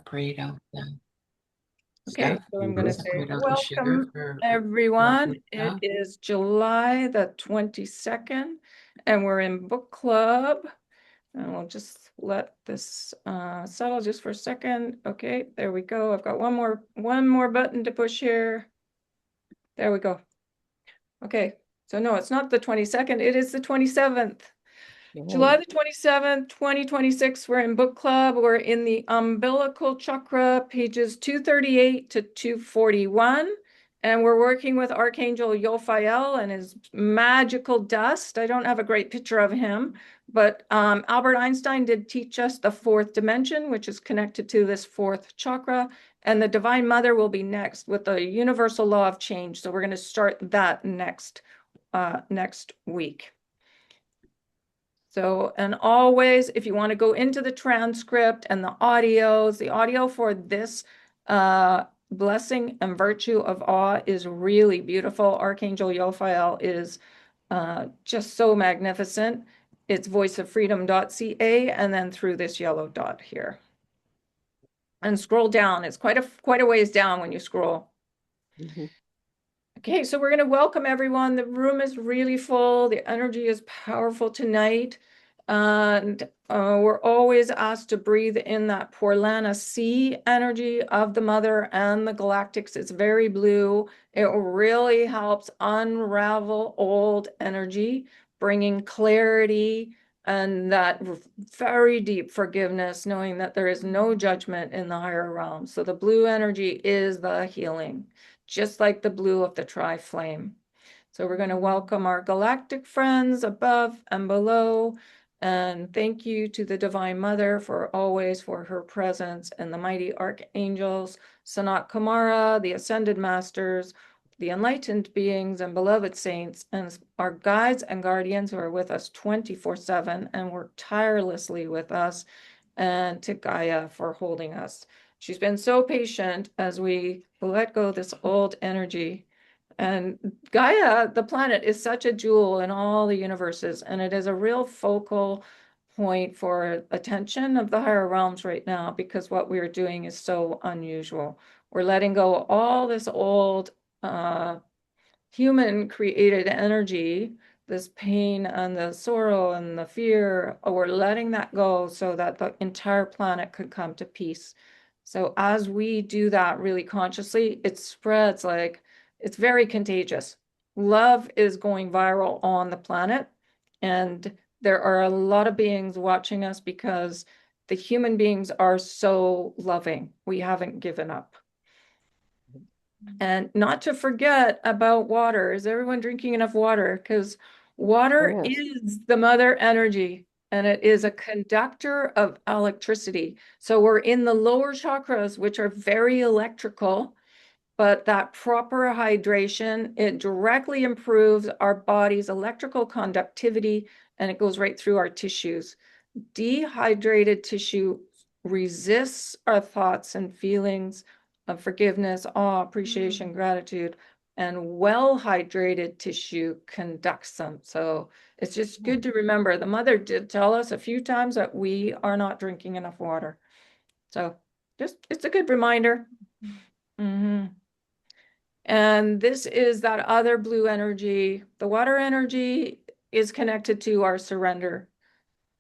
separate out the Okay, stuff. so I'm going to say Separate out the sugar welcome, for everyone. rotten It stuff. is July the 22nd, and we're in book club. And we'll just let this settle just for a second. Okay, there we go. I've got one more button to push here. There we go. Okay, so no, it's not the 22nd, it is the 27th. July the 27th, 2026, we're in book club. We're in the umbilical chakra, pages 238 to 241. And we're working with Archangel Jophiel and his magical dust. I don't have a great picture of him, but Albert Einstein did teach us the fourth dimension, which is connected to this fourth chakra. And the Divine Mother will be next with the universal law of change. So we're going to start that next week. So, and always, if you want to go into the transcript and the audio for this blessing and virtue of awe is really beautiful. Archangel Jophiel is just so magnificent. It's voiceoffreedom.ca and then through this yellow dot here. And scroll down. It's quite a ways down when you scroll. Okay, so we're going to welcome everyone. The room is really full. The energy is powerful tonight. And we're always asked to breathe in that Porlana Sea energy of the Mother and the galactics. It's very blue. It really helps unravel old energy, bringing clarity and that very deep forgiveness, knowing that there is no judgment in the higher realm. So the blue energy is the healing, just like the blue of the tri-flame. So we're going to welcome our galactic friends above and below. And thank you to the Divine Mother for her presence, and the mighty archangels, Sanat Kumara, the ascended masters, the enlightened beings and beloved saints, and our guides and guardians who are with us 24/7 and work tirelessly with us, and to Gaia for holding us. She's been so patient as we let go this old energy. And Gaia, the planet, is such a jewel in all the universes, and it is a real focal point for attention of the higher realms right now, because what we're doing is so unusual. We're letting go of all this old human created energy, this pain and the sorrow and the fear. We're letting that go so that the entire planet could come to peace. So as we do that really consciously, it spreads like it's very contagious. Love is going viral on the planet, and there are a lot of beings watching us because the human beings are so loving. We haven't given up. And not to forget about water. Is everyone drinking enough water? Because water is the mother energy, and it is a conductor of electricity. So we're in the lower chakras, which are very electrical, but that proper hydration, it directly improves our body's electrical conductivity, and it goes right through our tissues. Dehydrated tissue resists our thoughts and feelings of forgiveness, awe, appreciation, gratitude, and well-hydrated tissue conducts them. So it's just good to remember. The Mother did tell us a few times that we are not drinking enough water. So it's a good reminder. And this is that other blue energy. The water energy is connected to our surrender.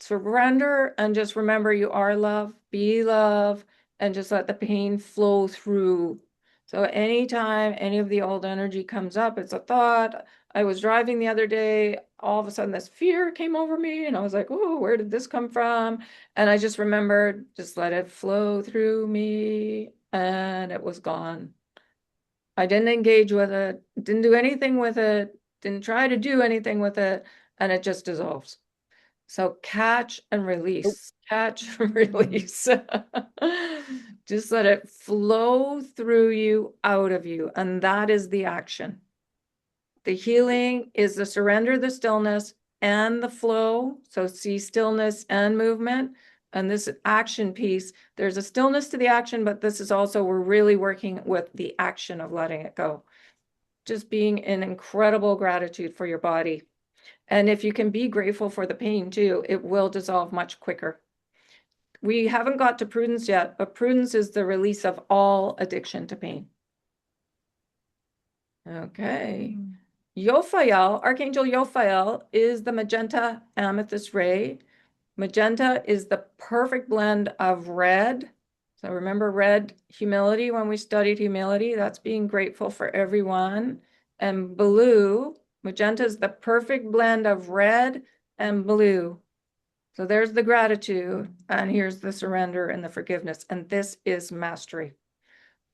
Surrender and just remember you are love, be love, and just let the pain flow through. So anytime any of the old energy comes up, it's a thought. I was driving the other day, all of a sudden this fear came over me, and I was like, oh, where did this come from? And I just remembered, just let it flow through me, and it was gone. I didn't engage with it, didn't do anything with it, didn't try to do anything with it, and it just dissolves. So catch and release, catch and release. Just let it flow through you, out of you. And that is the action. The healing is the surrender, the stillness, and the flow. So see stillness and movement. And this action piece, there's a stillness to the action, but this is also, we're really working with the action of letting it go. Just being in incredible gratitude for your body. And if you can be grateful for the pain too, it will dissolve much quicker. We haven't got to prudence yet, but prudence is the release of all addiction to pain. Okay. Jophiel, Archangel Jophiel, is the magenta amethyst ray. Magenta is the perfect blend of red. So remember red, humility, when we studied humility, that's being grateful for everyone. And blue, magenta is the perfect blend of red and blue. So there's the gratitude, and here's the surrender and the forgiveness. And this is mastery.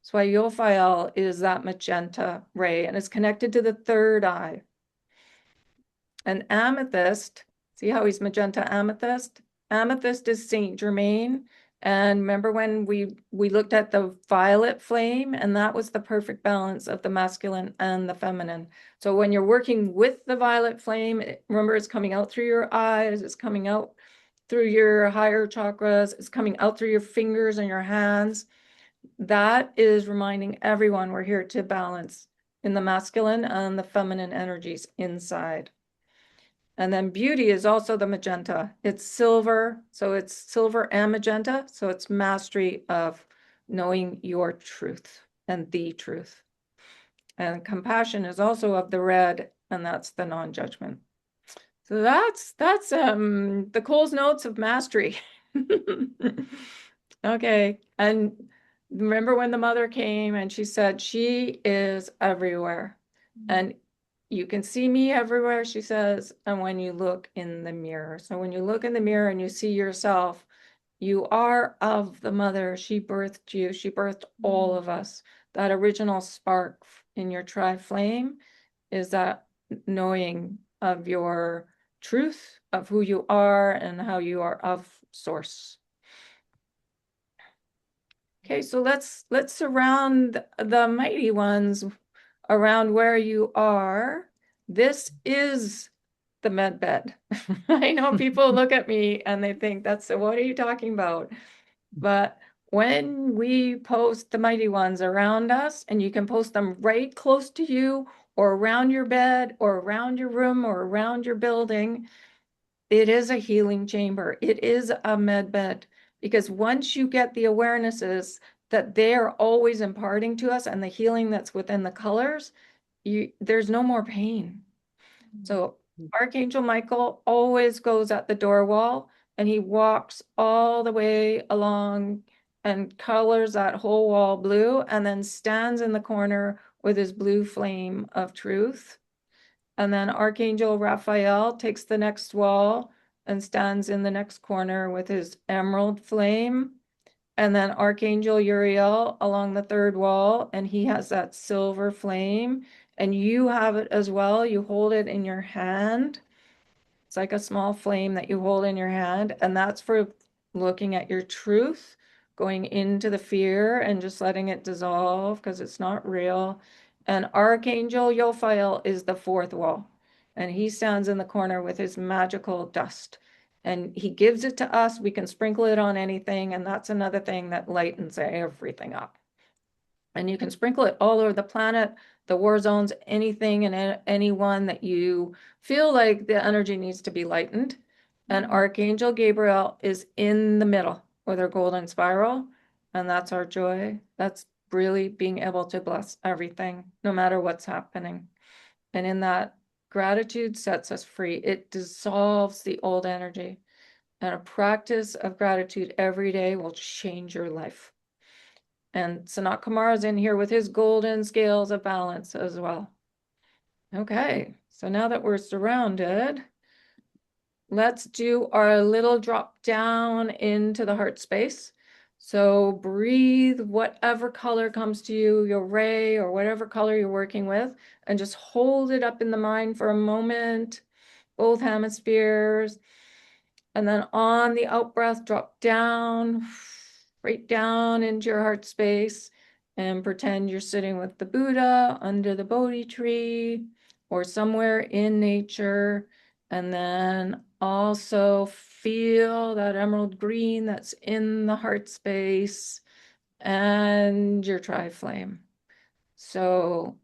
So Jophiel is that magenta ray, and it's connected to the third eye. And amethyst, see how he's magenta amethyst? Amethyst is Saint Germain. And remember when we looked at the violet flame, and that was the perfect balance of the masculine and the feminine. So when you're working with the violet flame, remember it's coming out through your eyes, it's coming out through your higher chakras, it's coming out through your fingers and your hands. That is reminding everyone we're here to balance in the masculine and the feminine energies inside. And then beauty is also the magenta. It's silver, so it's silver and magenta. So it's mastery of knowing your truth and the truth. And compassion is also of the red, and that's the non-judgment. So that's the Cole's notes of mastery. Okay, and remember when the mother came and she said she is everywhere, and you can see me everywhere, she says, and when you look in the mirror. So when you look in the mirror and you see yourself, you are of the mother. She birthed you. She birthed all of us. That original spark in your tri-flame is that knowing of your truth, of who you are and how you are of source. Okay, so let's surround the mighty ones around where you are. This is the med bed. I know people look at me and they think what are you talking about? But when we post the mighty ones around us, and you can post them right close to you or around your bed or around your room or around your building, it is a healing chamber. It is a med bed, because once you get the awarenesses that they're always imparting to us and the healing that's within the colors, there's no more pain. So Archangel Michael always goes at the door wall, and he walks all the way along and colors that whole wall blue, and then stands in the corner with his blue flame of truth. And then Archangel Raphael takes the next wall and stands in the next corner with his emerald flame. And then Archangel Uriel along the third wall, and he has that silver flame. And you have it as well. You hold it in your hand. It's like a small flame that you hold in your hand. And that's for looking at your truth, going into the fear and just letting it dissolve because it's not real. And Archangel Jophiel is the fourth wall, and he stands in the corner with his magical dust, and he gives it to us. We can sprinkle it on anything, and that's another thing that lightens everything up. And you can sprinkle it all over the planet, the war zones, anything and anyone that you feel like the energy needs to be lightened. And Archangel Gabriel is in the middle with our golden spiral, and that's our joy. That's really being able to bless everything, no matter what's happening. And in that, gratitude sets us free. It dissolves the old energy. And a practice of gratitude every day will change your life. And Sanat Kumar's in here with his golden scales of balance as well. Okay, so now that we're surrounded, let's do our little drop down into the heart space. So breathe whatever color comes to you, your ray or whatever color you're working with, and just hold it up in the mind for a moment, both hemispheres. And then on the out breath, drop down, right down into your heart space, and pretend you're sitting with the Buddha under the Bodhi tree or somewhere in nature. And then also feel that emerald green that's in the heart space and your tri-flame. So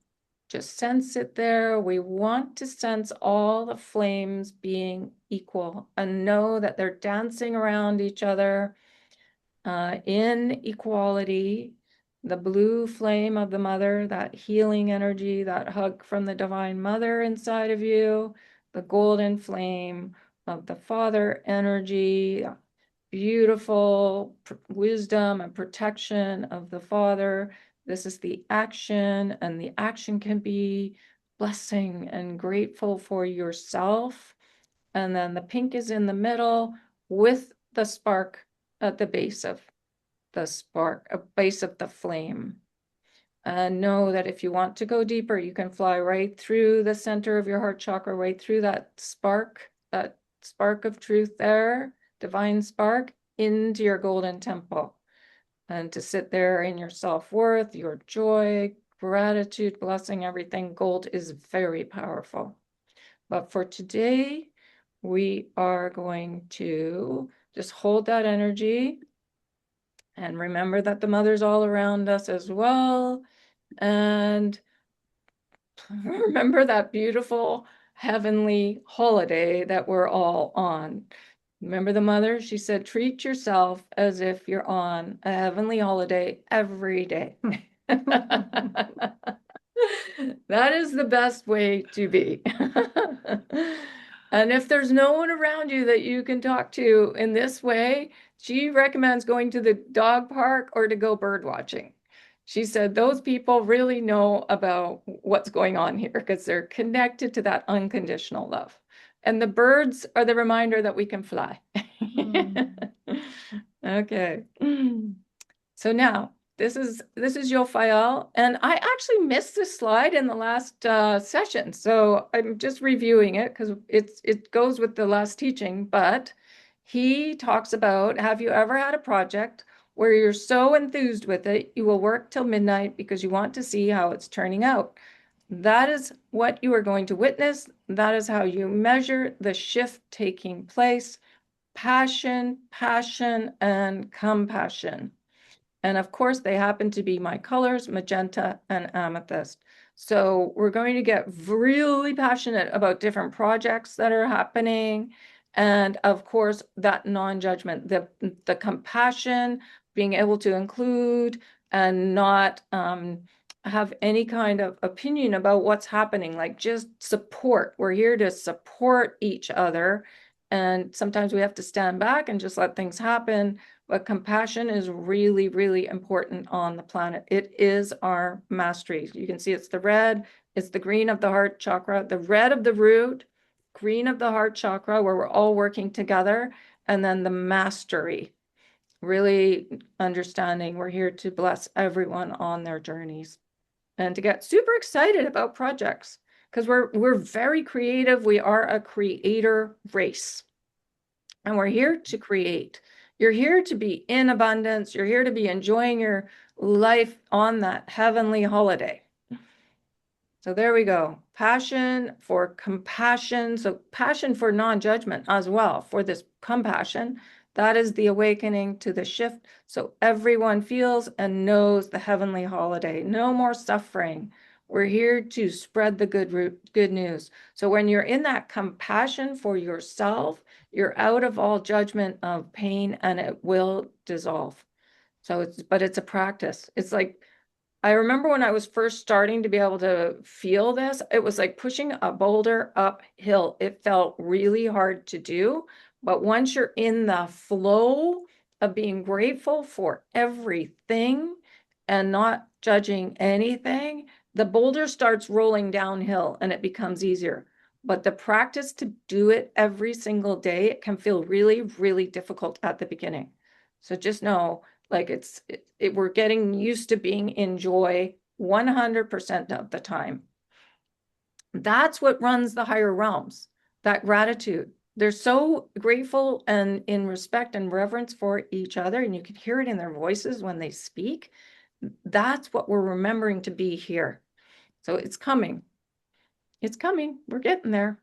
just sense it there. We want to sense all the flames being equal and know that they're dancing around each other. in equality, the blue flame of the mother, that healing energy, that hug from the divine mother inside of you, the golden flame of the father energy, beautiful wisdom and protection of the father. This is the action, and the action can be blessing and grateful for yourself. And then the pink is in the middle with the spark at the base of the spark, a base of the flame. And know that if you want to go deeper, you can fly right through the center of your heart chakra, right through that spark of truth there, divine spark, into your golden temple. And to sit there in your self-worth, your joy, gratitude, blessing, everything. Gold is very powerful. But for today, we are going to just hold that energy and remember that the mother's all around us as well. And remember that beautiful heavenly holiday that we're all on. Remember the mother? She said, treat yourself as if you're on a heavenly holiday every day. That is the best way to be. And if there's no one around you that you can talk to in this way, she recommends going to the dog park or to go bird watching. She said those people really know about what's going on here because they're connected to that unconditional love. And the birds are the reminder that we can fly. Okay. So now this is Jophiel, and I actually missed this slide in the last session. So I'm just reviewing it because it goes with the last teaching, but he talks about, have you ever had a project where you're so enthused with it, you will work till midnight because you want to see how it's turning out? That is what you are going to witness. That is how you measure the shift taking place. Passion, passion, and compassion. And of course, they happen to be my colors, magenta and amethyst. So we're going to get really passionate about different projects that are happening. And of course, that non-judgment, the compassion, being able to include and not have any kind of opinion about what's happening, like just support. We're here to support each other. And sometimes we have to stand back and just let things happen. But compassion is really, really important on the planet. It is our mastery. You can see it's the red, it's the green of the heart chakra, the red of the root, green of the heart chakra, where we're all working together, and then the mastery. Really understanding we're here to bless everyone on their journeys and to get super excited about projects because we're very creative. We are a creator race. And we're here to create. You're here to be in abundance. You're here to be enjoying your life on that heavenly holiday. So there we go. Passion for compassion. So passion for non-judgment as well, for this compassion. That is the awakening to the shift. So everyone feels and knows the heavenly holiday. No more suffering. We're here to spread the good news. So when you're in that compassion for yourself, you're out of all judgment of pain and it will dissolve. So it's a practice. It's like, I remember when I was first starting to be able to feel this, it was like pushing a boulder uphill. It felt really hard to do. But once you're in the flow of being grateful for everything and not judging anything, the boulder starts rolling downhill and it becomes easier. But the practice to do it every single day, it can feel really, really difficult at the beginning. So just know, like we're getting used to being in joy 100% of the time. That's what runs the higher realms, that gratitude. They're so grateful and in respect and reverence for each other, and you can hear it in their voices when they speak. That's what we're remembering to be here. So it's coming. It's coming. We're getting there.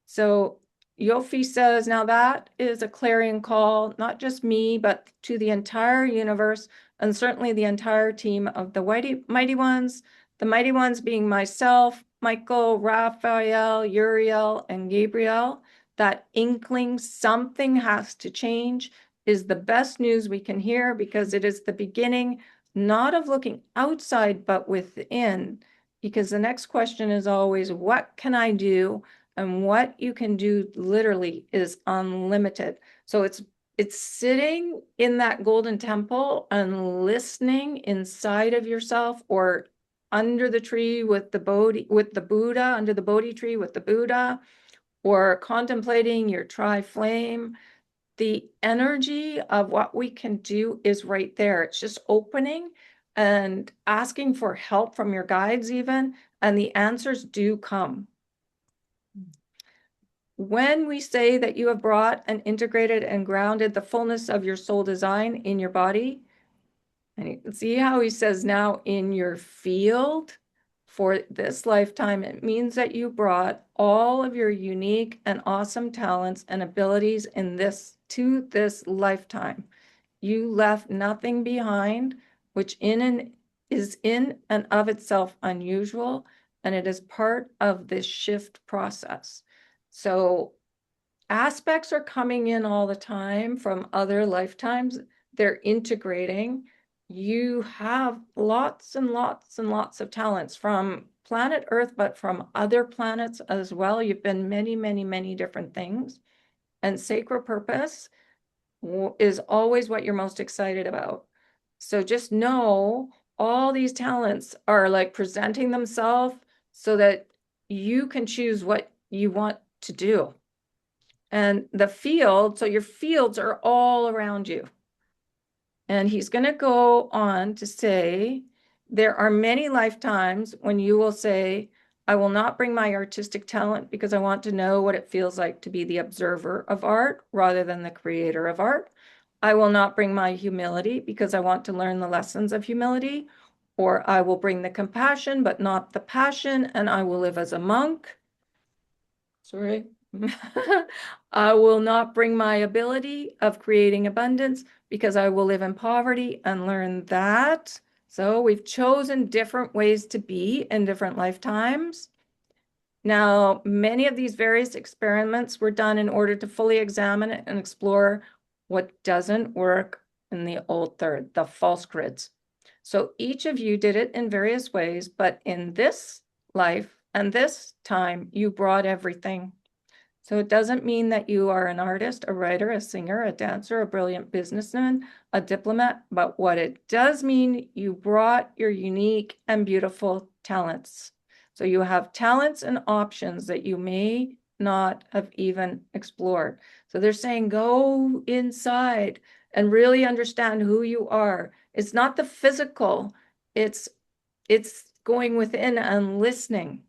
So Jophiel says, now that is a clarion call, not just me, but to the entire universe, and certainly the entire team of the mighty ones, the mighty ones being myself, Michael, Raphael, Uriel, and Gabriel. That inkling, something has to change, is the best news we can hear, because it is the beginning, not of looking outside, but within. Because the next question is always, what can I do? And what you can do literally is unlimited. So it's sitting in that golden temple and listening inside of yourself, or under the tree with the Buddha, under the Bodhi tree with the Buddha, or contemplating your tri-flame. The energy of what we can do is right there. It's just opening and asking for help from your guides even, and the answers do come. When we say that you have brought and integrated and grounded the fullness of your soul design in your body, and you can see how he says now in your field for this lifetime, it means that you brought all of your unique and awesome talents and abilities in this to this lifetime. You left nothing behind, which is in and of itself unusual, and it is part of this shift process. So aspects are coming in all the time from other lifetimes. They're integrating. You have lots and lots and lots of talents from planet Earth, but from other planets as well. You've been many, many, many different things. And sacred purpose is always what you're most excited about. So just know all these talents are like presenting themselves so that you can choose what you want to do. And the field, so your fields are all around you. And he's going to go on to say, there are many lifetimes when you will say, I will not bring my artistic talent because I want to know what it feels like to be the observer of art rather than the creator of art. I will not bring my humility because I want to learn the lessons of humility. Or I will bring the compassion, but not the passion, and I will live as a monk. Sorry. I will not bring my ability of creating abundance because I will live in poverty and learn that. So we've chosen different ways to be in different lifetimes. Now, many of these various experiments were done in order to fully examine and explore what doesn't work in the old third, the false grids. So each of you did it in various ways, but in this life and this time, you brought everything. So it doesn't mean that you are an artist, a writer, a singer, a dancer, a brilliant businessman, a diplomat, but what it does mean, you brought your unique and beautiful talents. So you have talents and options that you may not have even explored. So they're saying, go inside and really understand who you are. It's not the physical, it's going within and listening.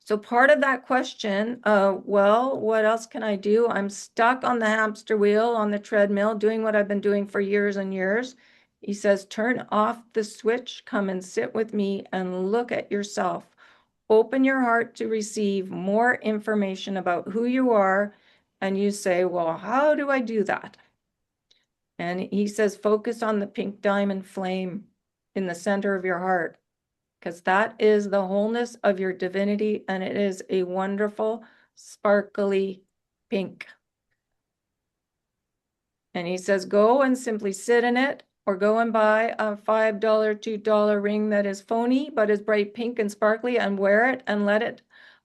So part of that question, well, what else can I do? I'm stuck on the hamster wheel, on the treadmill, doing what I've been doing for years and years. He says, turn off the switch, come and sit with me and look at yourself. Open your heart to receive more information about who you are. And you say, well, how do I do that? And he says, focus on the pink diamond flame in the center of your heart, because that is the wholeness of your divinity, and it is a wonderful, sparkly pink. And he says, go and simply sit in it, or go and buy a $5, $2 ring that is phony, but is bright pink and sparkly, and wear it and let it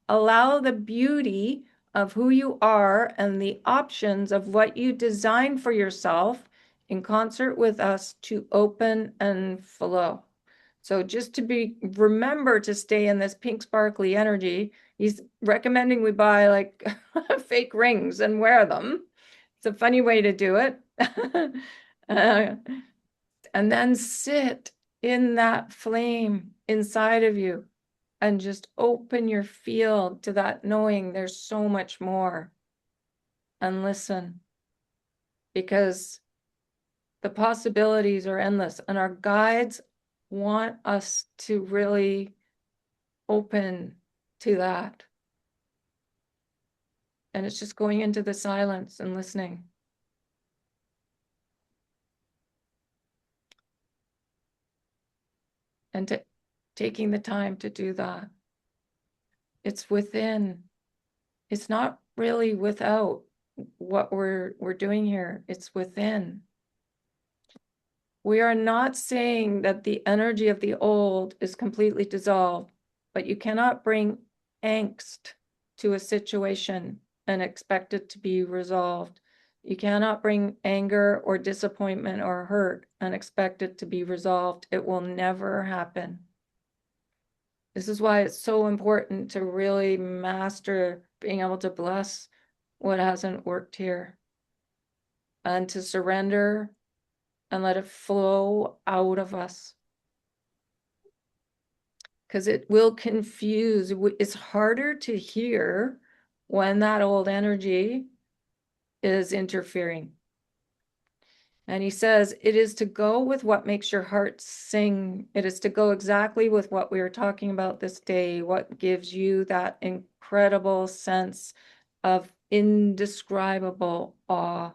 allow the beauty of who you are and the options of what you design for yourself in concert with us to open and flow. So just to remember to stay in this pink sparkly energy. He's recommending we buy like fake rings and wear them. It's a funny way to do it. And then sit in that flame inside of you and just open your field to that knowing there's so much more. And listen, because the possibilities are endless, and our guides want us to really open to that. And it's just going into the silence and listening. And taking the time to do that. It's within. It's not really without. what we're doing here. It's within. We are not saying that the energy of the old is completely dissolved, but you cannot bring angst to a situation and expect it to be resolved. You cannot bring anger or disappointment or hurt and expect it to be resolved. It will never happen. This is why it's so important to really master being able to bless what hasn't worked here and to surrender and let it flow out of us. Because it will confuse. It's harder to hear when that old energy is interfering. And he says, it is to go with what makes your heart sing. It is to go exactly with what we were talking about this day, what gives you that incredible sense of indescribable awe.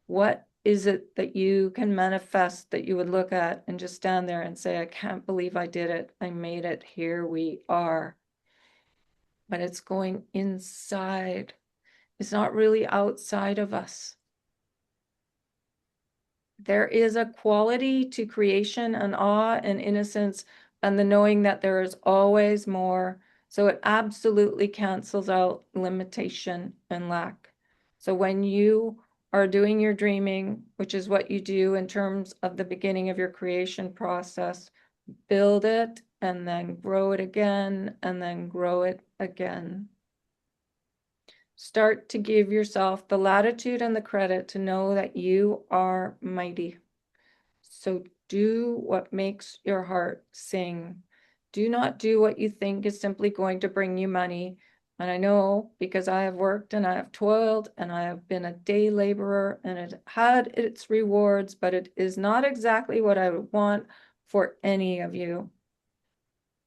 What is it that you can manifest that you would look at and just stand there and say, I can't believe I did it. I made it. Here we are. But it's going inside. It's not really outside of us. There is a quality to creation and awe and innocence and the knowing that there is always more. So it absolutely cancels out limitation and lack. So when you are doing your dreaming, which is what you do in terms of the beginning of your creation process, build it and then grow it again and then grow it again. Start to give yourself the latitude and the credit to know that you are mighty. So do what makes your heart sing. Do not do what you think is simply going to bring you money. And I know because I have worked and I have toiled and I have been a day laborer and it had its rewards, but it is not exactly what I would want for any of you.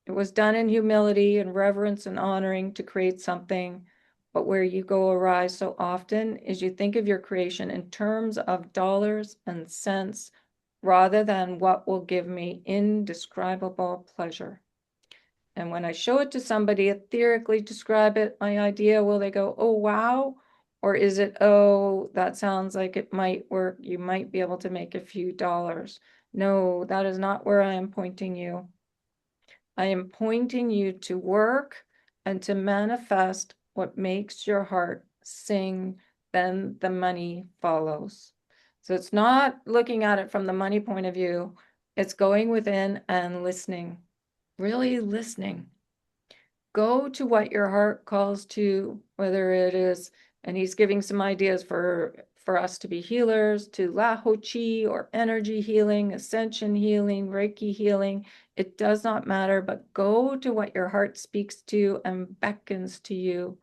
It was done in humility and reverence and honoring to create something. But where you go awry so often is you think of your creation in terms of dollars and cents rather than what will give me indescribable pleasure. And when I show it to somebody, etherically describe it, my idea, will they go, oh, wow? Or is it, oh, that sounds like it might work. You might be able to make a few dollars. No, that is not where I am pointing you. I am pointing you to work and to manifest what makes your heart sing, then the money follows. So it's not looking at it from the money point of view. It's going within and listening, really listening. Go to what your heart calls to, whether it is, and he's giving some ideas for us to be healers, to Laho Chi or energy healing, ascension healing, Reiki healing. It does not matter, but go to what your heart speaks to and beckons to you.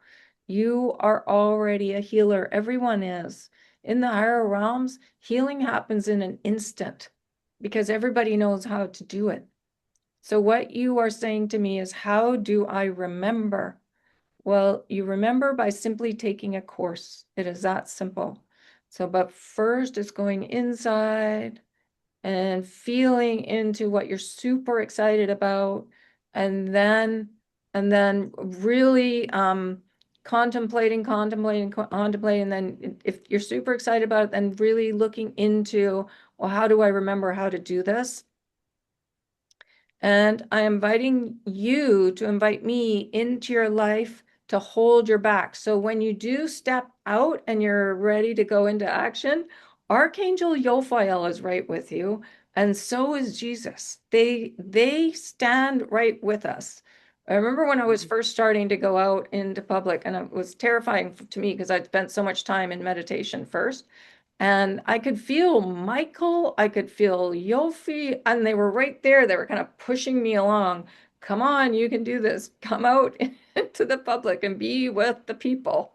You are already a healer. Everyone is. In the higher realms, healing happens in an instant because everybody knows how to do it. So what you are saying to me is, how do I remember? Well, you remember by simply taking a course. It is that simple. So, but first it's going inside and feeling into what you're super excited about, and then really contemplating, and then if you're super excited about it, then really looking into, well, how do I remember how to do this? And I am inviting you to invite me into your life to hold your back. So when you do step out and you're ready to go into action, Archangel Jophiel is right with you, and so is Jesus. They stand right with us. I remember when I was first starting to go out into public, and it was terrifying to me because I'd spent so much time in meditation first. And I could feel Michael, I could feel Yofi, and they were right there. They were kind of pushing me along. Come on, you can do this. Come out into the public and be with the people.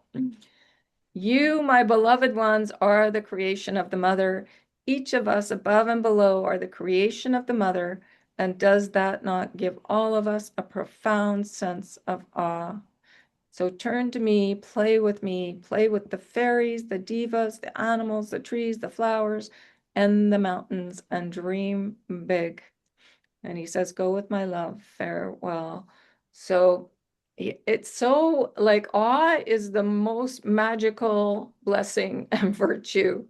You, my beloved ones, are the creation of the Mother. Each of us above and below are the creation of the Mother. And does that not give all of us a profound sense of awe? So turn to me, play with the fairies, the divas, the animals, the trees, the flowers, and the mountains, and dream big. And he says, go with my love, farewell. So It's so like awe is the most magical blessing and virtue.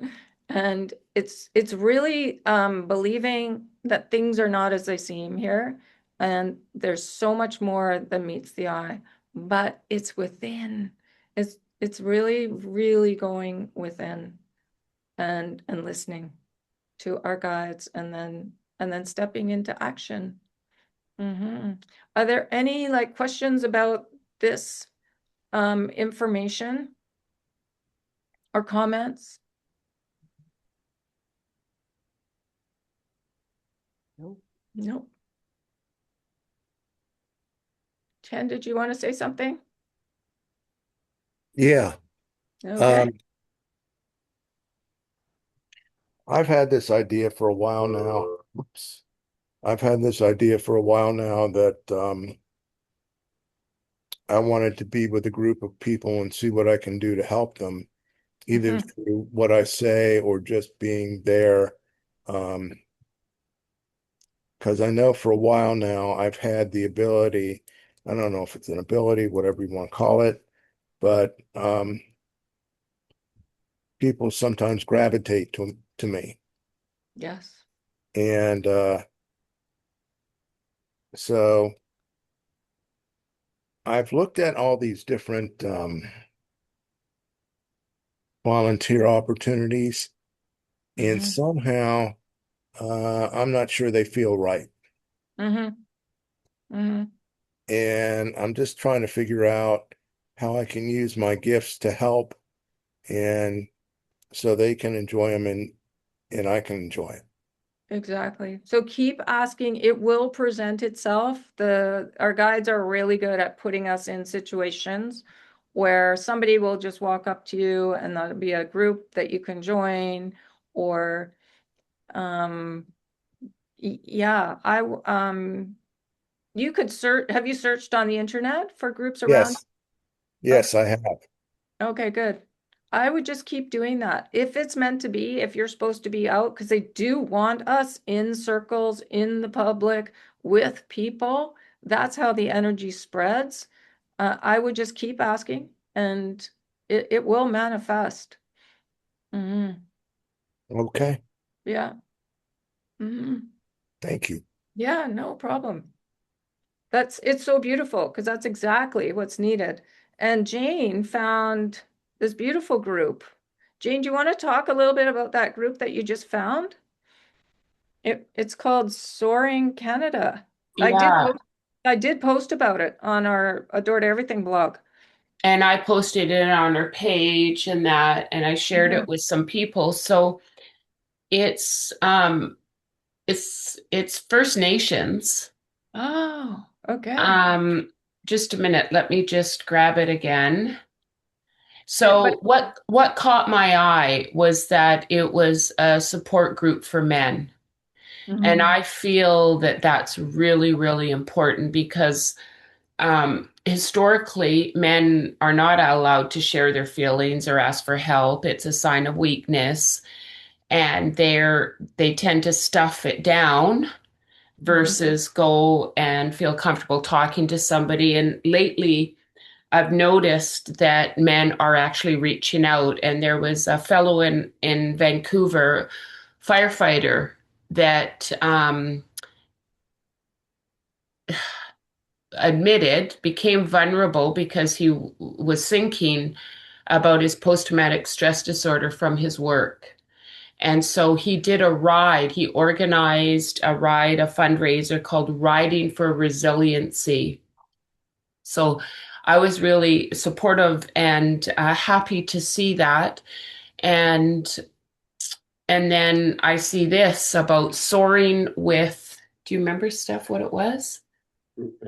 And it's really believing that things are not as they seem here. And there's so much more than meets the eye, but it's within. It's really, really going within and listening to our guides and then stepping into action. Are there any like questions about this information or comments? Nope. No. Chen, did you want to say something? Yeah. Okay. Um, I've had this idea for a while now. Oops. I've had this idea for a while now that I wanted to be with a group of people and see what I can do to help them, either Mhm. through what I say or just being there. Um, because I know for a while now I've had the ability, I don't know if it's an ability, whatever you want to call it, but people sometimes gravitate to me. Yes. And so I've looked at all these different volunteer opportunities, and Mm-hmm. somehow I'm not sure they feel right. Mm-hmm. Mm-hmm. And I'm just trying to figure out how I can use my gifts to help and so they can enjoy them and I can enjoy it. Exactly. So keep asking. It will present itself. Our guides are really good at putting us in situations where somebody will just walk up to you and that'll be a group that you can join or um yeah, you could search. Have you searched on the internet for groups around? Yes, Okay. yes, I have. Okay, good. I would just keep doing that. If it's meant to be, if you're supposed to be out, because they do want us in circles, in the public, with people, that's how the energy spreads. I would just keep asking and it will manifest. Hmm. Okay, Yeah. Hmm. thank you. Yeah, no problem. It's so beautiful because that's exactly what's needed. And Jane found this beautiful group. Jane, do you want to talk a little bit about that group that you just found? It's called Soaring Canada. I did Yeah. post, I did post about it on our Adore to Everything blog. And I posted it on her page and that, and I shared it Mhm. with some people. So it's um it's First Nations. Oh, okay. Um, just a minute, let me just grab it again. But So what caught my eye was that it was a support group for men. And mhm, I feel that that's really, really important because historically, men are not allowed to share their feelings or ask for help. It's a sign of weakness, and they tend to stuff it down mhm, versus go and feel comfortable talking to somebody. And lately, I've noticed that men are actually reaching out. And there was a fellow in Vancouver, firefighter, that admitted, became vulnerable because he was thinking about his post-traumatic stress disorder from his work. And so he did a ride. He organized a ride, a fundraiser called Riding for Resiliency. So I was really supportive and happy to see that. And and then I see this about soaring with, do you remember, Steph, what it was?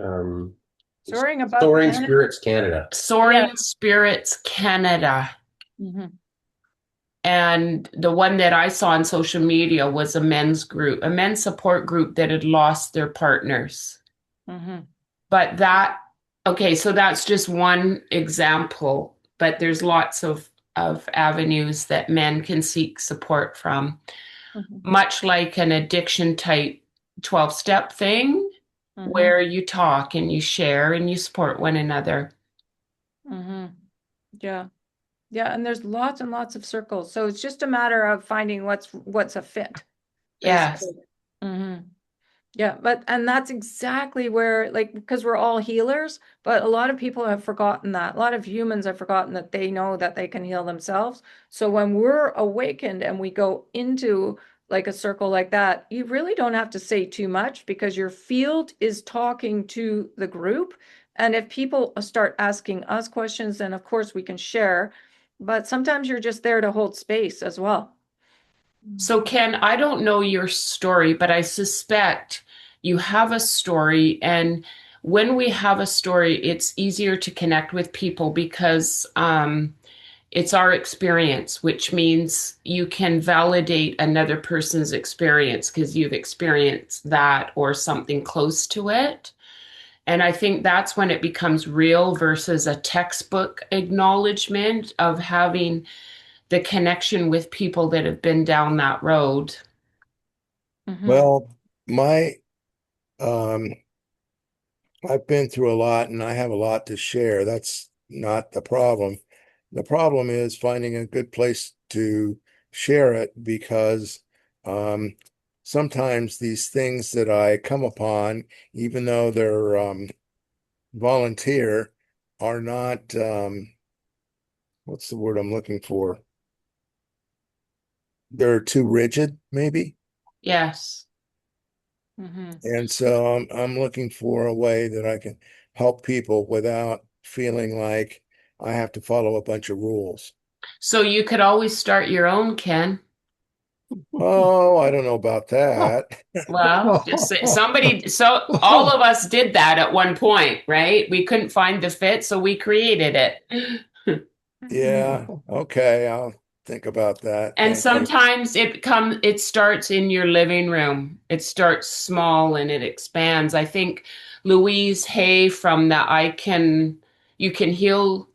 Um, Soaring above Soaring Canada. Spirits Canada. Yeah. Soaring Spirits Canada. Mhm, And the one that I saw on social media was a men's group, a men's support group that had lost their partners. mhm, But that, okay, so that's just one example, but there's lots of avenues that men can seek support from, mhm, much like an addiction type 12-step thing. Mm-hmm. where you talk and you share and you support one another. Mm-hmm. Yeah. Yeah. And there's lots and lots of circles. So it's just a matter of finding what's a fit, Yes. basically. Mm-hmm. Yeah, and that's exactly where, like, because we're all healers, but a lot of people have forgotten that. A lot of humans have forgotten that they know that they can heal themselves. So when we're awakened and we go into like a circle like that, you really don't have to say too much because your field is talking to the group. And if people start asking us questions, then of course we can share. But sometimes you're just there to hold space as well. So, Ken, I don't know your story, but I suspect you have a story. And when we have a story, it's easier to connect with people because it's our experience, which means you can validate another person's experience because you've experienced that or something close to it. And I think that's when it becomes real versus a textbook acknowledgement of having the connection with people that have been down that road. Mm-hmm. Well, my um I've been through a lot and I have a lot to share. That's not the problem. The problem is finding a good place to share it because um, sometimes these things that I come upon, even though they're volunteer, are not, what's the word I'm looking for? They're too rigid, maybe. Yes. Mm-hmm. And so I'm looking for a way that I can help people without feeling like I have to follow a bunch of rules. So you could always start your own, Ken. Oh, I don't know about that. Well, just say, somebody, so all of us did that at one point, right? We couldn't find the fit, so we created it. Yeah, okay, I'll think about that. And Thank you. sometimes it starts in your living room. It starts small and it expands. I think Louise Hay from the you can heal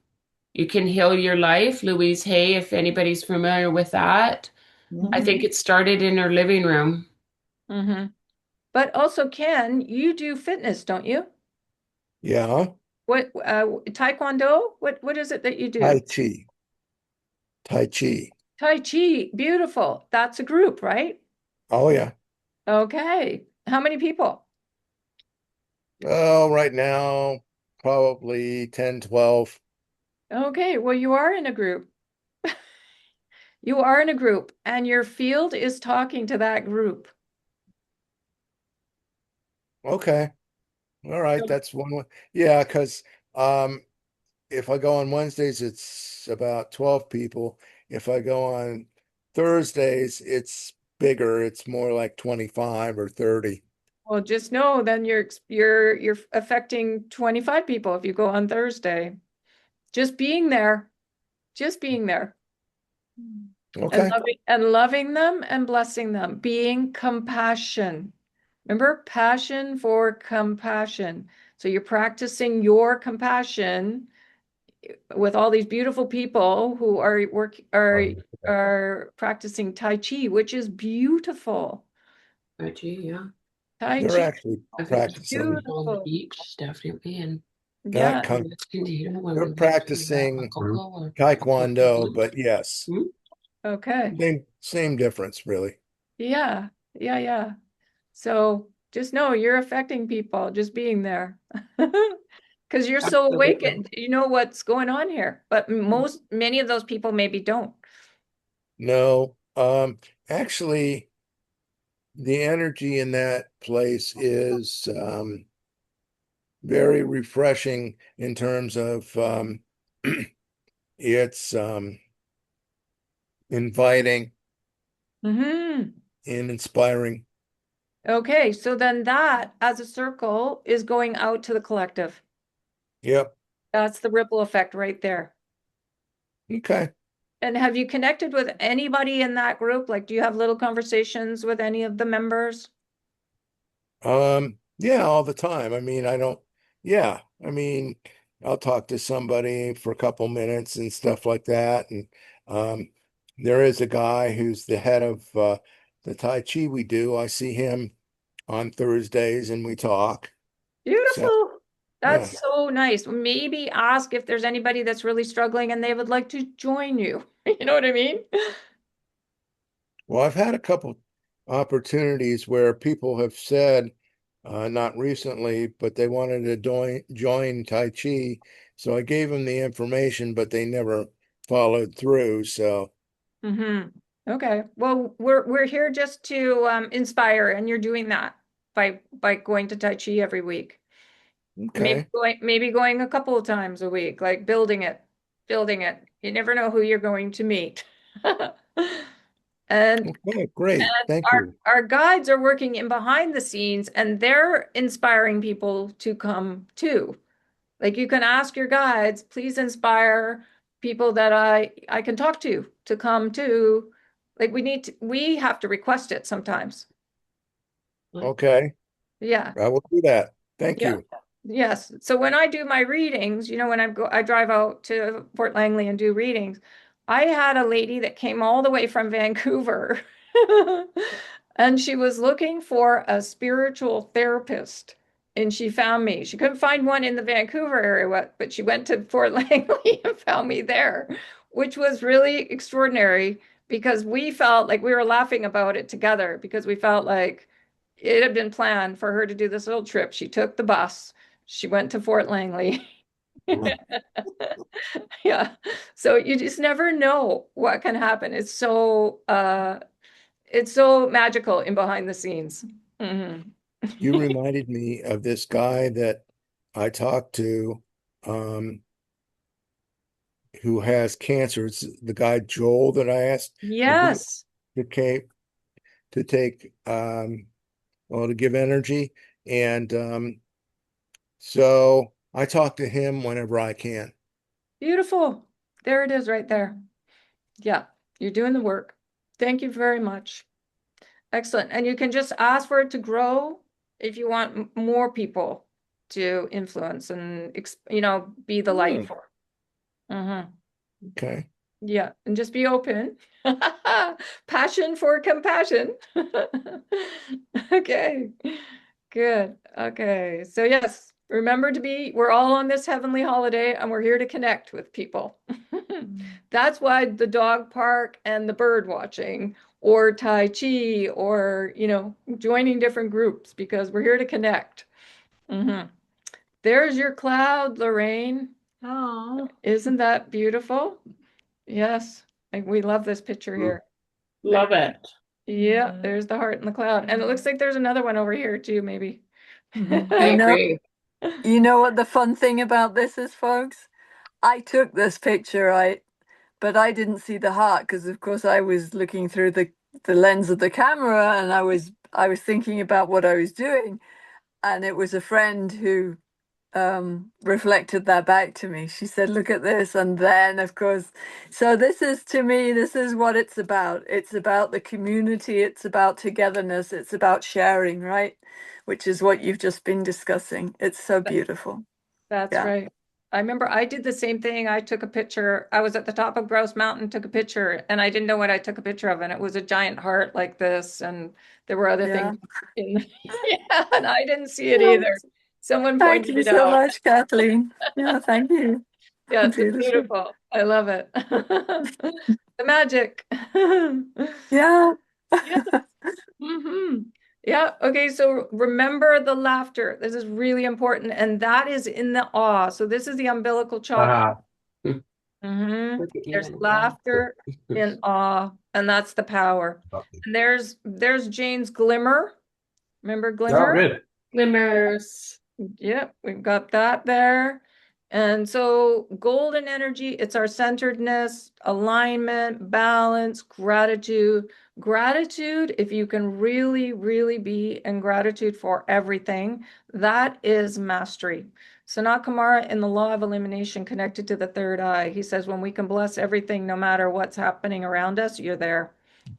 you can heal your life, Louise Hay, if anybody's familiar with that. I Mm-hmm. think it started in her living room. Mm-hmm. But also, Ken, you do fitness, don't you? Yeah, What Taekwondo? What is it that you Tai do? Chi, Tai Chi. Tai Chi, beautiful. That's a group, right? Oh, yeah. Okay. How many people? Oh, right now, probably 10, 12. Okay, well, you are in a group. You are in a group, and your field is talking to that group. Okay. All right. That's one way. Yeah, because um, if I go on Wednesdays, it's about 12 people. If I go on Thursdays, it's bigger. It's more like 25 or 30. Well, just know then you're affecting 25 people if you go on Thursday. Just being there, just being there. And Okay. loving them and blessing them, being compassion. Remember, passion for compassion. So you're practicing your compassion with all these beautiful people who are practicing Tai Chi, which is beautiful. Oh, gee, yeah. Tai They're Chi actually I think it's practicing on the beautiful. beach, definitely, and not Yeah. kung, West Canada when they're we went to practicing Acapulco or Taekwondo, but yes, Hmm? Okay. same difference, really. Yeah. Yeah. Yeah. So just know you're affecting people just being there. Because you're so Absolutely. awakened. You know what's going on here. But many of those people maybe don't. No, actually, the energy in that place is very refreshing in terms of it's inviting Hmm. and inspiring. Okay, so then that as a circle is going out to the collective. Yep. That's the ripple effect right there. Okay. And have you connected with anybody in that group? Like, do you have little conversations with any of the members? Yeah, all the time. I mean, I don't, yeah, I mean, I'll talk to somebody for a couple minutes and stuff like that. And um, there is a guy who's the head of the Tai Chi we do. I see him on Thursdays and we talk. So, Beautiful. yeah. That's so nice. Maybe ask if there's anybody that's really struggling and they would like to join you. You know what I mean? Well, I've had a couple opportunities where people have said, not recently, but they wanted to join Tai Chi. So I gave them the information, but they never followed through. So, Mm-hmm. Okay. Well, we're here just to inspire, and you're doing that by going to Tai Chi every week. okay. Maybe going a couple of times a week, like building it, building it. You never know who you're going to meet. And Okay, great. and Thank you. our guides are working in behind the scenes and they're inspiring people to come too. Like you can ask your guides, please inspire people that I can talk to come too. Like we have to request it sometimes. Okay, Yeah. I will do that. Thank Yeah. you. Yes. So when I do my readings, when I drive out to Fort Langley and do readings, I had a lady that came all the way from Vancouver and she was looking for a spiritual therapist and she found me. She couldn't find one in the Vancouver area, but she went to Fort Langley and found me there, which was really extraordinary because we felt like we were laughing about it together because we felt like it had been planned for her to do this little trip. She took the bus. She went to Fort Langley. Yeah. So you just never know what can happen. It's so magical in behind the scenes. Mhm. You reminded me of this guy that I talked to, um, who has cancer. It's the guy Joel that I asked Yes. to take to take well, to give energy. And so I talk to him whenever I can. Beautiful. There it is right there. Yeah. You're doing the work. Thank you very much. Excellent. And you can just ask for it to grow if you want more people to influence and, be the light Hmm, for. Mm-hmm. okay. Yeah, and just be open. Passion for compassion. Okay, good. Okay, so yes, remember we're all on this heavenly holiday and we're here to connect with people. That's why the dog park and the bird watching or Tai Chi or, joining different groups because we're here to connect. Mhm. There's your cloud, Lorraine. Oh, Isn't that beautiful? Yes, we love this picture here. There, love it. yeah, there's the heart in the cloud. And it looks like there's another one over here too, maybe. I You know, agree. you know what the fun thing about this is, folks? I took this picture, right? But I didn't see the heart because, of course, I was looking through the lens of the camera and I was thinking about what I was doing. And it was a friend who reflected that back to me. She said, "Look at this," and then, of course, so this is to me, this is what it's about. It's about the community. It's about togetherness. It's about sharing, right? Which is what you've just been discussing. It's so beautiful. That's Yeah, right. I remember I did the same thing. I took a picture. I was at the top of Grouse Mountain, took a picture, and I didn't know what I took a picture of. And it was a giant heart like this. And there were other yeah. things in, yeah, and I didn't see it Yeah. either. Someone Thank pointed you it so out. much, Kathleen. Yeah, thank you. Yeah, it's Beautiful. beautiful. I love it. The magic. Yeah. Yeah. Hmm. Yeah. Okay. So remember the laughter. This is really important. And that is in the awe. So this is the umbilical chakra. Ah, Hmm. Look at you There's in awe. laughter in awe, and that's the power. And there's Jane's glimmer. Remember oh, glimmer? good. Glimmers. Yep, we've got that there. And so golden energy, it's our centeredness, alignment, balance, gratitude. Gratitude, if you can really, really be in gratitude for everything, that is mastery. Sanat Kumara in the law of elimination connected to the third eye, he says, when we can bless everything, no matter what's happening around us, you're there.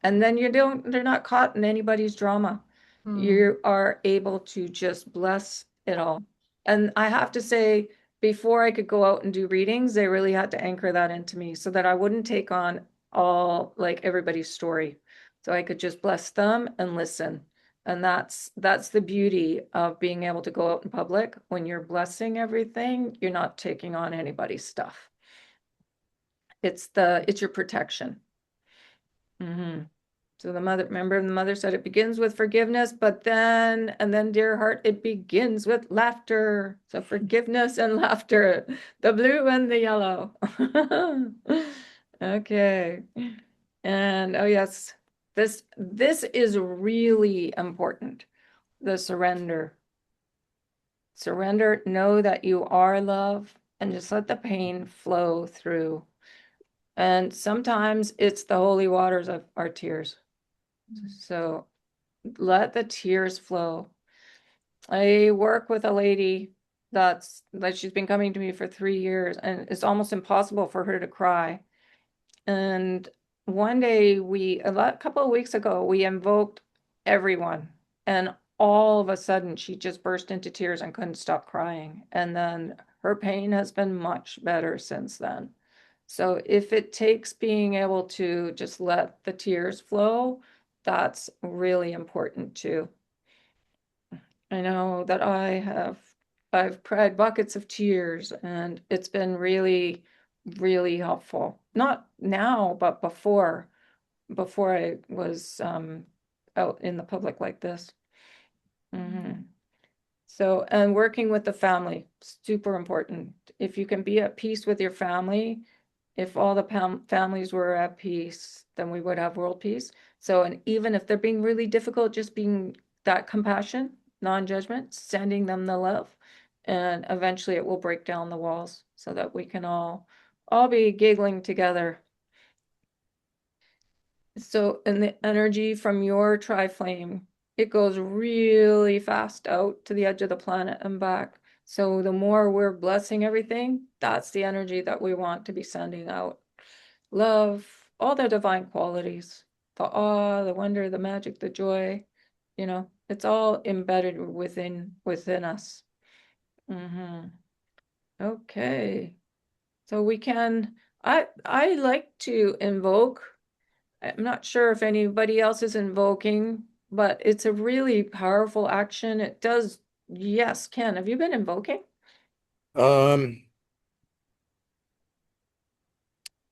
And then they're not caught in anybody's drama. You are able to just bless it all. And I have to say, before I could go out and do readings, they really had to anchor that into me so that I wouldn't take on all like everybody's story. So I could just bless them and listen. And that's the beauty of being able to go out in public. When you're blessing everything, you're not taking on anybody's stuff. It's your protection. So remember the mother said it begins with forgiveness, and then dear heart, it begins with laughter. So forgiveness and laughter, the blue and the yellow. Okay. And oh yes, this is really important. The surrender. Surrender, know that you are love, and just let the pain flow through. And sometimes it's the holy waters of our tears. So let the tears flow. I work with a lady that's like she's been coming to me for 3 years, and it's almost impossible for her to cry. And one day a couple of weeks ago, we invoked everyone, and all of a sudden she just burst into tears and couldn't stop crying. And then her pain has been much better since then. So if it takes being able to just let the tears flow, that's really important too. I know that I've cried buckets of tears, and it's been really, really helpful. Not now, but before I was out in the public like this. So, and working with the family, super important. If you can be at peace with your family, if all the families were at peace, then we would have world peace. So, and even if they're being really difficult, just being that compassion, non-judgment, sending them the love, and eventually it will break down the walls so that we can all be giggling together. So, and the energy from your tri-flame, it goes really fast out to the edge of the planet and back. So the more we're blessing everything, that's the energy that we want to be sending out. Love, all the divine qualities, the awe, the wonder, the magic, the joy, it's all embedded within us. Okay. So I like to invoke. I'm not sure if anybody else is invoking, but it's a really powerful action. It does. Yes, Ken, have you been invoking?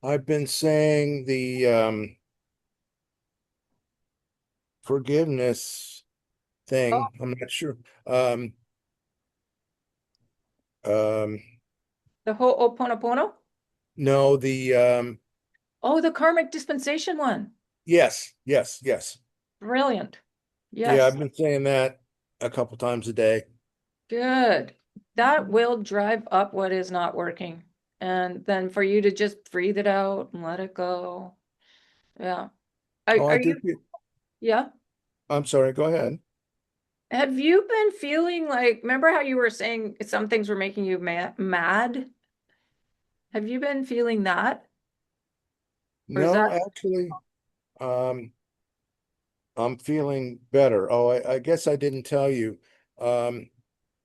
I've been saying the forgiveness Oh, thing. I'm not sure. Um, um, the Ho'oponopono? no, the Oh, the karmic dispensation one. yes, yes, yes. Brilliant. Yeah, I've Yes, been saying that a couple times a day. good. That will drive up what is not working. And then for you to just breathe it out and let it go. Yeah. Oh, I Are you, did. yeah? I'm sorry. Go ahead. Have you been feeling like, remember how you were saying some things were making you mad? Have you been feeling that? Or is No, that, actually, um, I'm feeling better. Oh, I guess I didn't tell you. Um,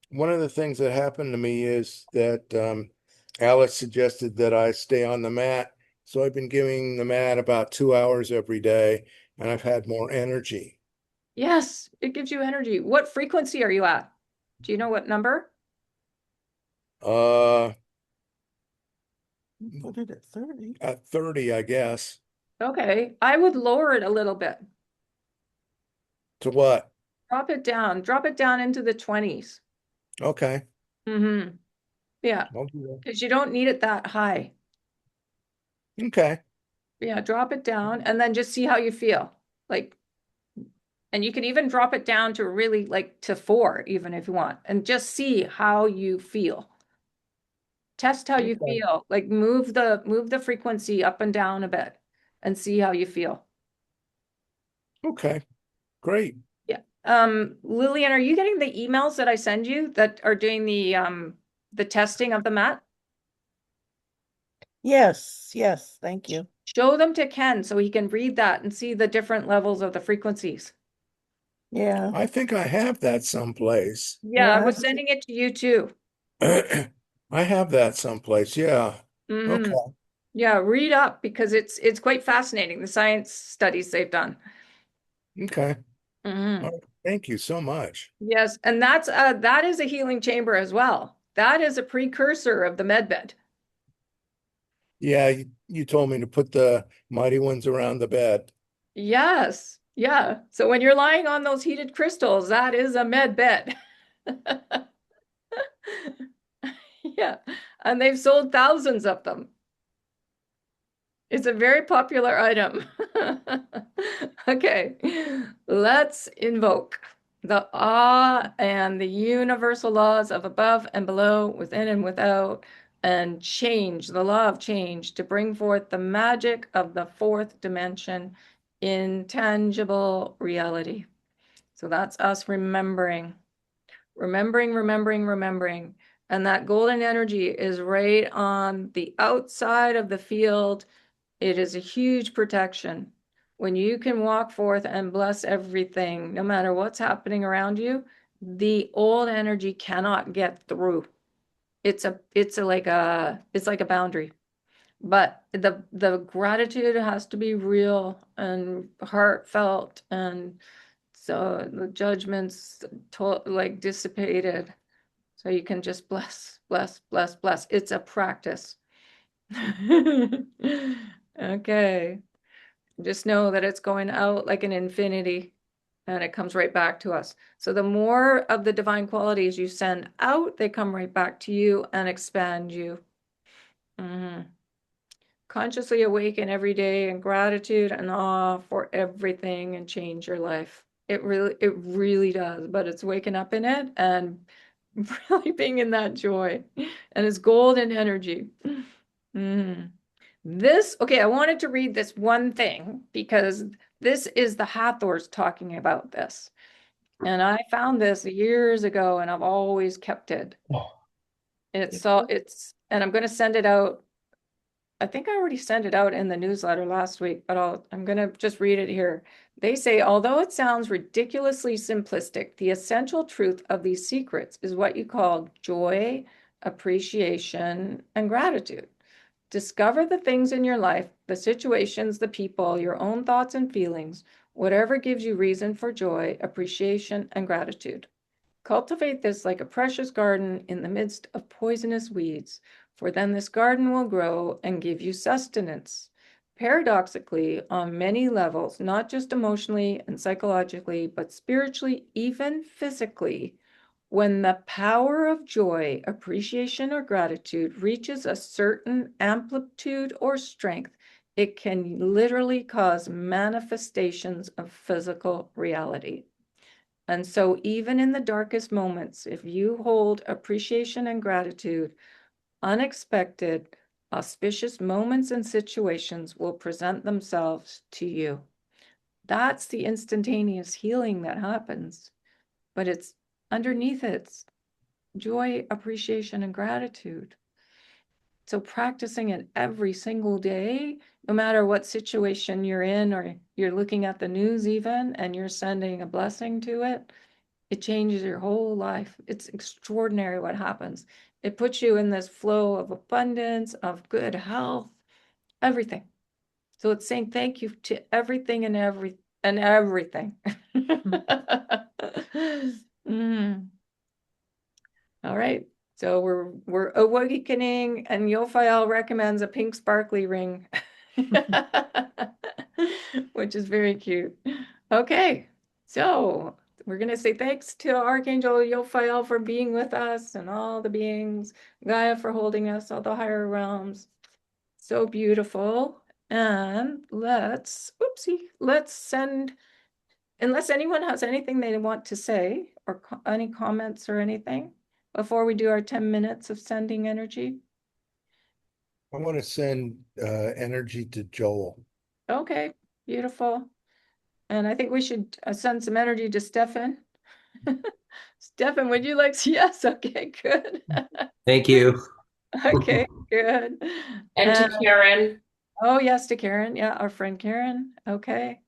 one of the things that happened to me is that Alex suggested that I stay on the mat. So I've been giving the mat about 2 hours every day, and I've had more energy. yes, it gives you energy. What frequency are you at? Do you know what number? Uh, Put it at 30. at 30, I guess. Okay, I would lower it a little bit. To what? Drop it down into the 20s. Okay. Yeah, I'll do that. because you don't need it that high. Okay. Yeah, drop it down and then just see how you feel. Like, and you can even drop it down to really like to 4, even if you want, and just see how you feel. Test how you Okay. feel. Like move the frequency up and down a bit and see how you feel. Okay. Great. Yeah. Lillian, are you getting the emails that I send you that are doing the testing of the mat? Yes, yes, thank you. Show them to Ken so he can read that and see the different levels of the frequencies. Yeah, I think I have that someplace. Yeah, I yeah. was sending it to you too. I have that someplace. Yeah. Okay. Yeah, read up because it's quite fascinating, the science studies they've done. Okay. hmm All right. Thank you so much. Yes, and that is a healing chamber as well. That is a precursor of the med bed. Yeah, you told me to put the mighty ones around the bed. Yes. Yeah. So when you're lying on those heated crystals, that is a med bed. Yeah. And they've sold thousands of them. It's a very popular item. Okay. Let's invoke the awe and the universal laws of above and below, within and without, and change, the law of change, to bring forth the magic of the fourth dimension in tangible reality. So that's us remembering, remembering. And that golden energy is right on the outside of the field. It is a huge protection. When you can walk forth and bless everything, no matter what's happening around you, the old energy cannot get through. It's like a boundary. But the gratitude has to be real and heartfelt, and so the judgments like dissipated. So you can just bless. It's a practice. Okay. Just know that it's going out like an infinity and it comes right back to us. So the more of the divine qualities you send out, they come right back to you and expand you. Consciously awaken every day in gratitude and awe for everything and change your life. It really does, but it's waking up in it and really being in that joy, and it's golden energy. Okay, I wanted to read this one thing because this is the Hathors talking about this. And I found this years ago and I've always kept it. And I'm going to send it out. I think I already sent it out in the newsletter last week, but I'm going to just read it here. They say, although it sounds ridiculously simplistic, the essential truth of these secrets is what you call joy, appreciation, and gratitude. Discover the things in your life, the situations, the people, your own thoughts and feelings, whatever gives you reason for joy, appreciation, and gratitude. Cultivate this like a precious garden in the midst of poisonous weeds, for then this garden will grow and give you sustenance. Paradoxically, on many levels, not just emotionally and psychologically, but spiritually, even physically, when the power of joy, appreciation, or gratitude reaches a certain amplitude or strength, it can literally cause manifestations of physical reality. And so even in the darkest moments, if you hold appreciation and gratitude, unexpected, auspicious moments and situations will present themselves to you. That's the instantaneous healing that happens. But it's underneath it's joy, appreciation, and gratitude. So practicing it every single day, no matter what situation you're in, or you're looking at the news even, and you're sending a blessing to it, it changes your whole life. It's extraordinary what happens. It puts you in this flow of abundance, of good health, everything. So it's saying thank you to everything and everything. All right. So we're awakening, and Jophiel recommends a pink sparkly ring, which is very cute. Okay. So we're going to say thanks to Archangel Jophiel for being with us, and all the beings, Gaia for holding us, all the higher realms. So beautiful. And let's send, unless anyone has anything they want to say, or any comments or anything, before we do our 10 minutes of sending energy. I want to send energy to Joel. Okay, beautiful. And I think we should send some energy to Stefan. Stefan, would you like to? Yes, okay, good. Thank you. Okay, good. And to Karen. Oh, yes, to Karen. Yeah, our friend Karen. Okay.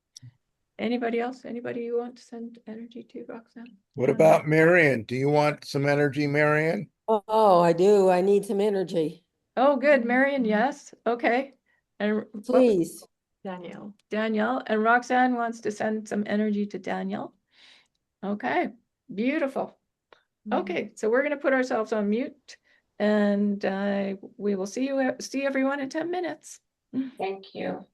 Anybody else? Anybody you want to send energy to, Roxanne? What about Marion? Do you want some energy, Marion? Oh, I do. I need some energy. Oh, good. Marion, yes. Okay. And Please. Danielle. And Roxanne wants to send some energy to Daniel. Okay, beautiful. Okay, so we're going to put ourselves on mute, and we will see everyone in 10 minutes. Thank you.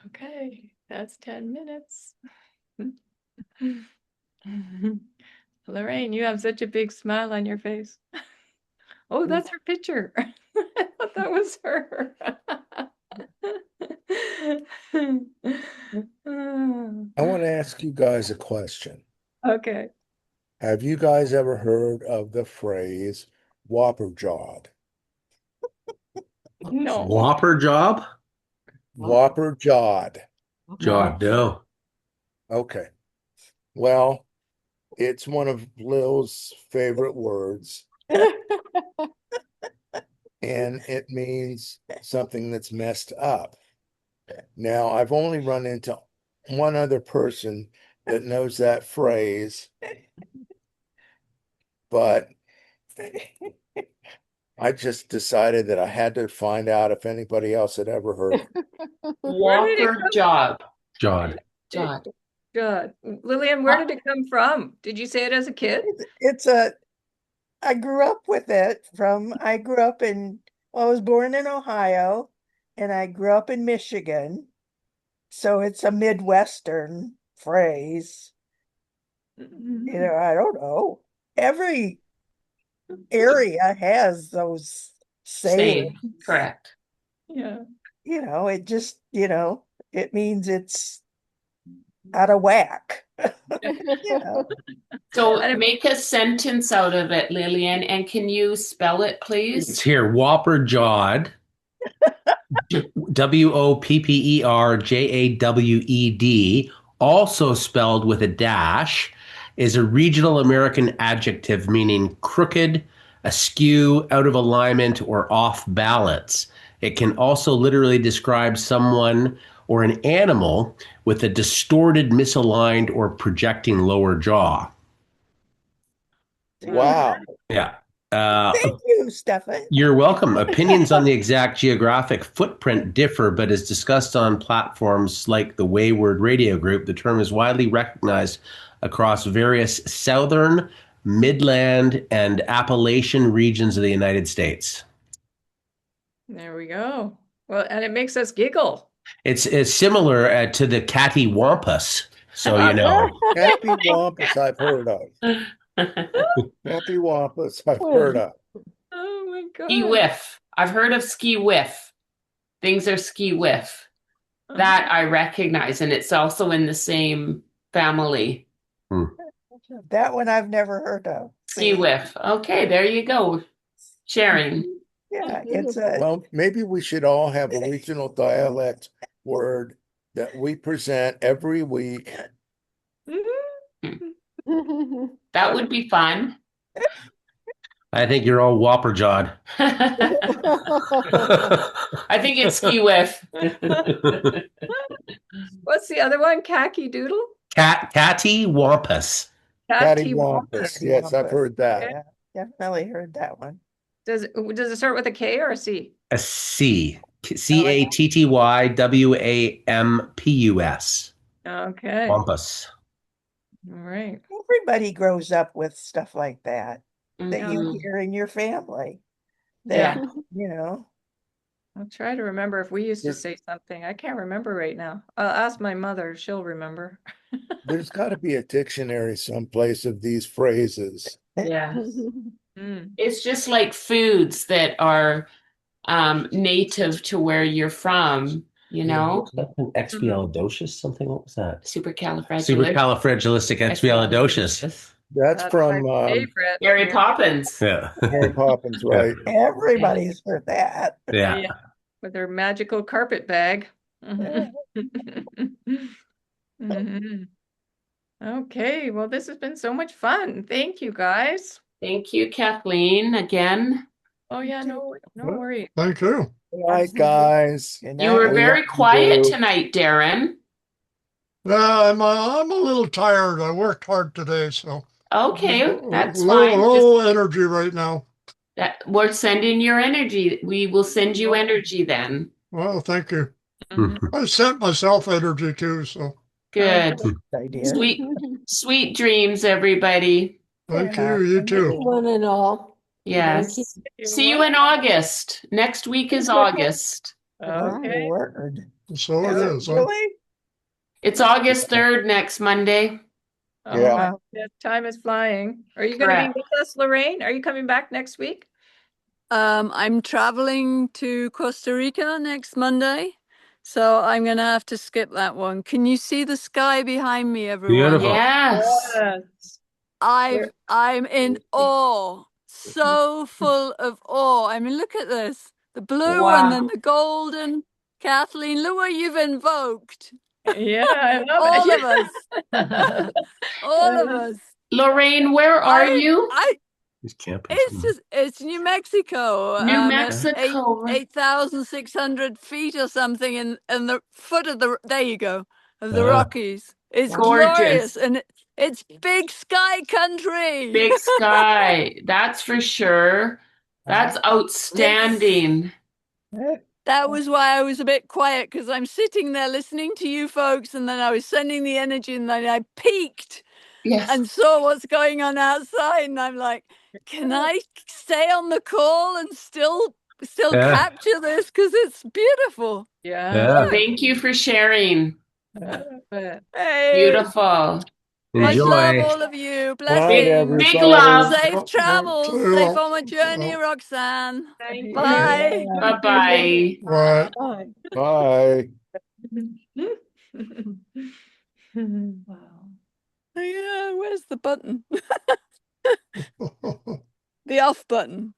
Okay, that's 10 minutes. Lorraine, you have such a big smile on your face. Oh, that's her picture. I thought that was her. I want to ask you guys a question. Okay. Have you guys ever heard of the phrase whopper jawed? No. Whopper job? Whopper jawed. Job, no. Okay. Well, it's one of Lil's favorite words, and it means something that's messed up. Now, I've only run into one other person that knows that phrase, but I just decided that I had to find out if anybody else had ever heard it. Where did it Whopper come job. Jod. Jod. God. Lillian, where did it come from? Did you say it as a kid? I grew up with it I grew up I was born in Ohio and I grew up in Michigan. So it's a Midwestern phrase. You know, I don't know. Every area has those sayings. Same. Correct. Yeah. You know, it just, it means it's out of whack. You know, So And it- make a sentence out of it, Lillian, and can you spell it, It's please? here. Whopper jawed. Wopperjawed, also spelled with a dash, is a regional American adjective meaning crooked, askew, out of alignment, or off balance. It can also literally describe someone or an animal with a distorted, misaligned, or projecting lower jaw. Wow. Yeah. thank you, Stefan. You're welcome. Opinions on the exact geographic footprint differ, but as discussed on platforms like the Wayward Radio Group, the term is widely recognized across various southern, midland, and Appalachian regions of the United States. There we go. Well, and it makes us giggle. It's similar to the cattywampus, so you know. Happy Wampus I've heard of. Happy Wampus I've heard of. Oh my God. Ski whiff. I've heard of ski whiff. Things are ski whiff. That I recognize, and it's also in the same family. That one I've never heard of. Ski whiff. Okay, there you go. Sharing. Yeah, it's a Well, maybe we should all have a regional dialect word that we present every week. That would be fun. I think you're all whopper jawed. I think it's ski whiff. What's the other one? Khaki doodle? Cattywampus. Cattywampus. Yes, I've heard that. Yeah, definitely heard that one. Does it start with a K or a C? A C. Cattywampus. Okay. Wampus. All right. Everybody grows up with stuff like that that you Mhm. hear in your family. Yeah. That, you know, I'll try to remember if we used to Yes. say something. I can't remember right now. I'll ask my mother. She'll remember. There's got to be a dictionary someplace of these phrases. Yeah. Mm. It's just like foods that are native to where you're from, you know? Expialidocious, something. What was that? Supercalifragilistic. That's from my favorite. Mary Yeah. Poppins. Yeah. Mary Poppins, right? everybody's heard that. Yeah. With her magical carpet bag. Mhm. Mhm. Okay, well, this has been so much fun. Thank you, guys. Thank you, Kathleen, again. Oh yeah, no worries. Thank you. All right, guys. Good You were night. We very love you. quiet tonight, Darren. I'm a little tired. I worked hard today, so Okay, that's low, fine. low energy right now. We're sending your energy. We will send you energy then. Well, thank you. Mhm. I sent myself energy too, so Good. Idea. Sweet dreams, everybody. thank Yeah. you. You too. One and all. Yes. You're See you in August. Next week is August. My Okay. word. So Is it it is, huh? really? It's August 3rd next Monday. Oh, Yeah. yeah, time is flying. Are you going to be Correct. with us, Lorraine? Are you coming back next week? I'm traveling to Costa Rica next Monday, so I'm gonna have to skip that one. Can you see the sky behind me, everyone? Beautiful. Yes. Yes. I'm in awe, so full of awe. I mean, look at this, the blue and then Wow. the golden. Kathleen, look what you've invoked. Yeah, I love All of it. us, all of us. Lorraine, where are you? I He's camping somewhere. it's New Mexico, New at Mexico. 8,600 feet or something in the foot of the, there you go, of the Ah. Rockies. It's Gorgeous. glorious, and it's big sky country. Big sky. That's for sure. That's It's outstanding. that was why I was a bit quiet, because I'm sitting there listening to you folks, and then I was sending the energy, and then I peeked Yes. and saw what's going on outside, and I'm like, can I stay on the call and still Yeah. capture this, because it's beautiful. Yeah. Yeah. Thank you for sharing. Hey, Beautiful. much love, Enjoy. all of you. Good night, Big, Blessings. big everybody. love. Safe See travels. you Safe all. on my journey, Well, Roxanne. Thank you. Bye. Bye-bye. right. Bye. Wow. Yeah, where's the button? The off button.